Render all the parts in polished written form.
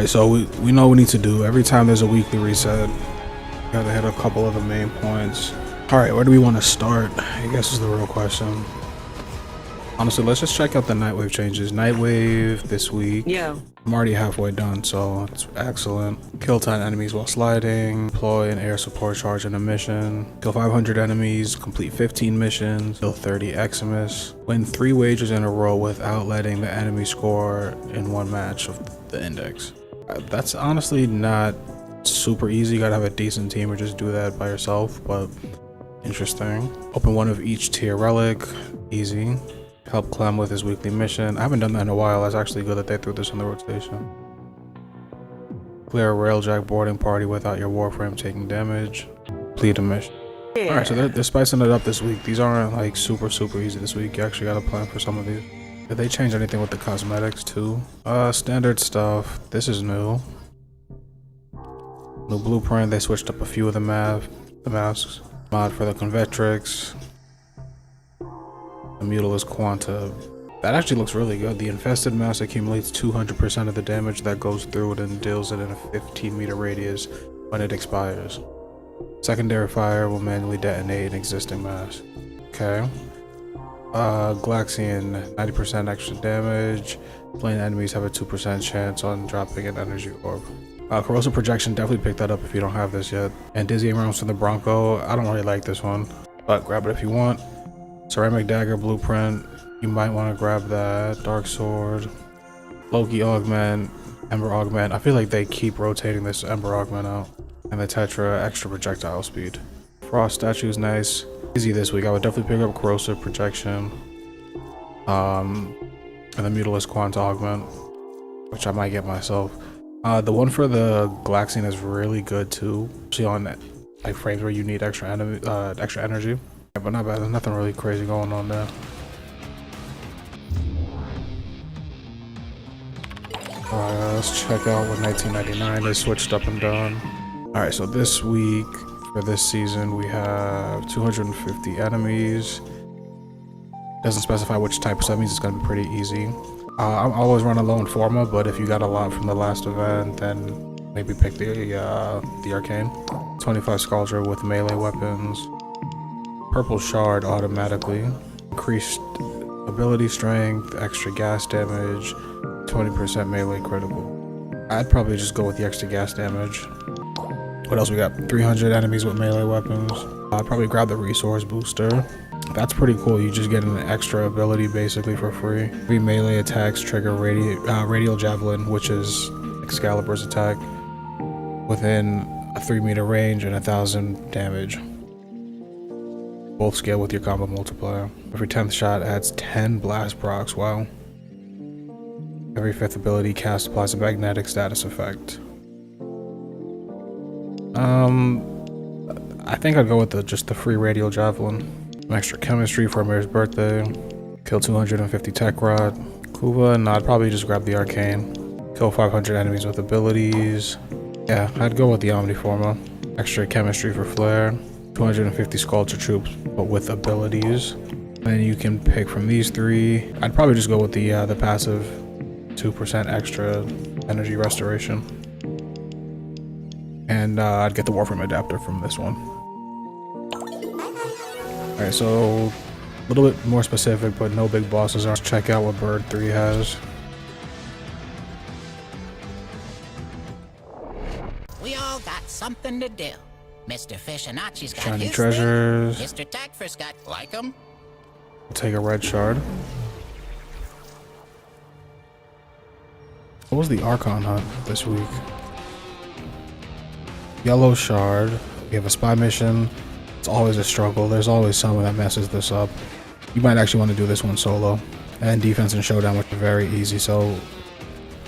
Alright, so we know what we need to do. Every time there's a weekly reset, gotta hit a couple of the main points. Alright, where do we want to start? I guess is the real question. Honestly, let's just check out the Nightwave changes. Nightwave this week. Yeah. I'm already halfway done, so it's excellent. Kill 10 enemies while sliding. Deploy an air support charge in a mission. Kill 500 enemies. Complete 15 missions. Kill 30 Eximus. Win 3 wagers in a row without letting the enemy score in one match of the index. That's honestly not super easy. You gotta have a decent team or just do that by yourself, but interesting. Open one of each tier relic. Easy. Help Clem with his weekly mission. I haven't done that in a while. That's actually good that they threw this in the rotation. Clear a railjack boarding party without your Warframe taking damage. Complete a mission. Yeah. Alright, so they're spicing it up this week. These aren't like super easy this week. You actually gotta plan for some of these. Did they change anything with the cosmetics too? Standard stuff. This is new. New blueprint. They switched up a few of the masks. Mod for the Convectrix. The Mutilus Quanta. That actually looks really good. The infested mass accumulates 200% of the damage that goes through it and deals it in a 15-meter radius when it expires. Secondary fire will manually detonate an existing mass. Okay. Glaxian, 90% extra damage. Plain enemies have a 2% chance on dropping an energy orb. Corrosive Projection, definitely pick that up if you don't have this yet. And Dizzying Rounds from the Bronco, I don't really like this one, but grab it if you want. Ceramic Dagger Blueprint, you might want to grab that. Dark Sword, Loki Augment, Ember Augment. I feel like they keep rotating this Ember Augment out. And the Tetra, extra projectile speed. Frost Statue is nice. Easy this week. I would definitely pick up Corrosive Projection. And the Mutilus Quanta Augment, which I might get myself. The one for the Glaxian is really good too. See on like frames where you need extra energy. Yeah, but not bad. There's nothing really crazy going on there. Alright, let's check out what 1999 they switched up and done. Alright, so this week, for this season, we have 250 enemies. Doesn't specify which type, so that means it's going to be pretty easy. I'm always running low in Forma, but if you got a lot from the last event, then maybe pick the Arcane. 25 Scaldra with melee weapons. Purple Shard automatically. Increased ability strength, extra gas damage, 20% melee critical. I'd probably just go with the extra gas damage. What else we got? 300 enemies with melee weapons. I'd probably grab the resource booster. That's pretty cool. You just get an extra ability basically for free. 3 melee attacks trigger radial javelin, which is Excalibur's attack, within a 3-meter range and 1,000 damage. Both scale with your combo multiplier. Every 10th shot adds 10 blast procs. Wow. Every 5th ability cast applies a magnetic status effect. I think I'd go with just the free radial javelin. Some extra chemistry for Amir's birthday. Kill 250 tech rod. Kuva, no, I'd probably just grab the arcane. Kill 500 enemies with abilities. Yeah, I'd go with the Omniforma. Extra chemistry for flare. 250 Sculpture troops, but with abilities. Then you can pick from these 3. I'd probably just go with the passive 2% extra energy restoration. And I'd get the Warframe adapter from this one. Alright, so a little bit more specific, but no big bosses. Let's check out what Bird 3 has. We all got something to do. Mr. Fishinacci's got Shiny his treasures. thing. Mr. Tagford's got like him. We'll take a red shard. What was the Archon hunt this week? Yellow shard. We have a spy mission. It's always a struggle. There's always someone that messes this up. You might actually want to do this one solo. And defense and showdown, which are very easy. So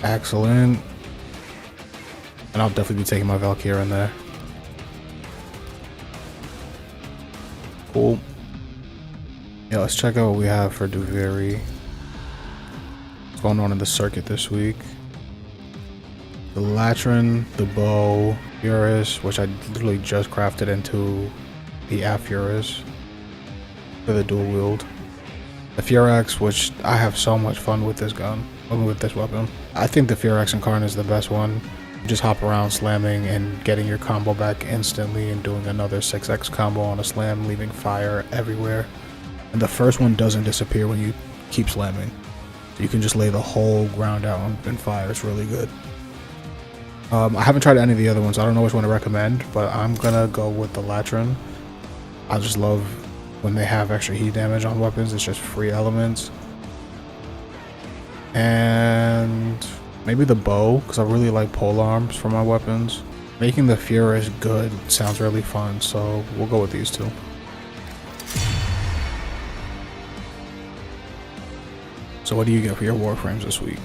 excellent. And I'll definitely be taking my Valkyrie in there. Cool. Yeah, let's check out what we have for Duviri. What's going on in the circuit this week? The Latrin, the bow, Furus, which I literally just crafted into the Furus for the dual wield. The Furax, which I have so much fun with this gun, with this weapon. I think the Fear X Incarnate is the best one. You just hop around slamming and getting your combo back instantly and doing another 6x combo on a slam, leaving fire everywhere. And the first one doesn't disappear when you keep slamming. So you can just lay the whole ground out in fire. It's really good. I haven't tried any of the other ones. I don't know which one to recommend, but I'm gonna go with the Latrin. I just love when they have extra heat damage on weapons. It's just free elements. And maybe the bow, because I really like pole arms for my weapons. Making the Furious good sounds really fun, so we'll go with these two. So what do you get for your Warframes this week?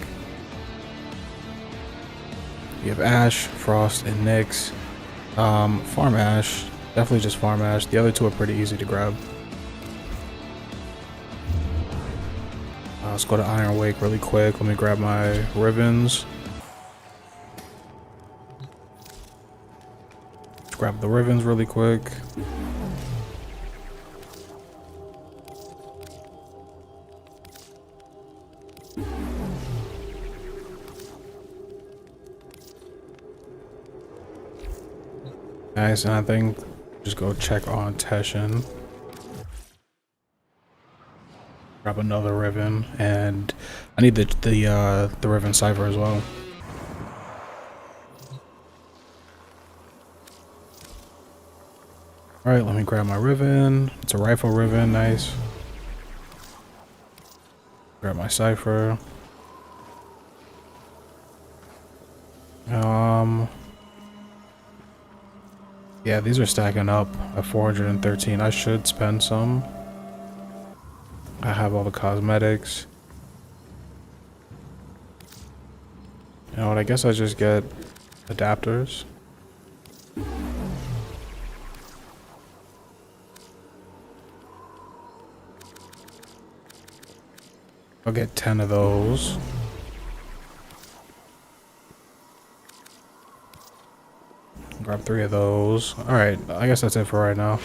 You have Ash, Frost, and Nyx. Farm Ash. Definitely just farm Ash. The other two are pretty easy to grab. Let's go to Iron Wake really quick. Let me grab my ribbons. Let's grab the ribbons really quick. Nice, and I think just go check on Teshin. Grab another ribbon, and I need the ribbon cipher as well. All right, let me grab my ribbon. It's a rifle ribbon, nice. Grab my cipher. Yeah, these are stacking up at 413. I should spend some. I have all the cosmetics. You know what, I guess I just get adapters. I'll get 10 of those. Grab 3 of those. Alright, I guess that's it for right now.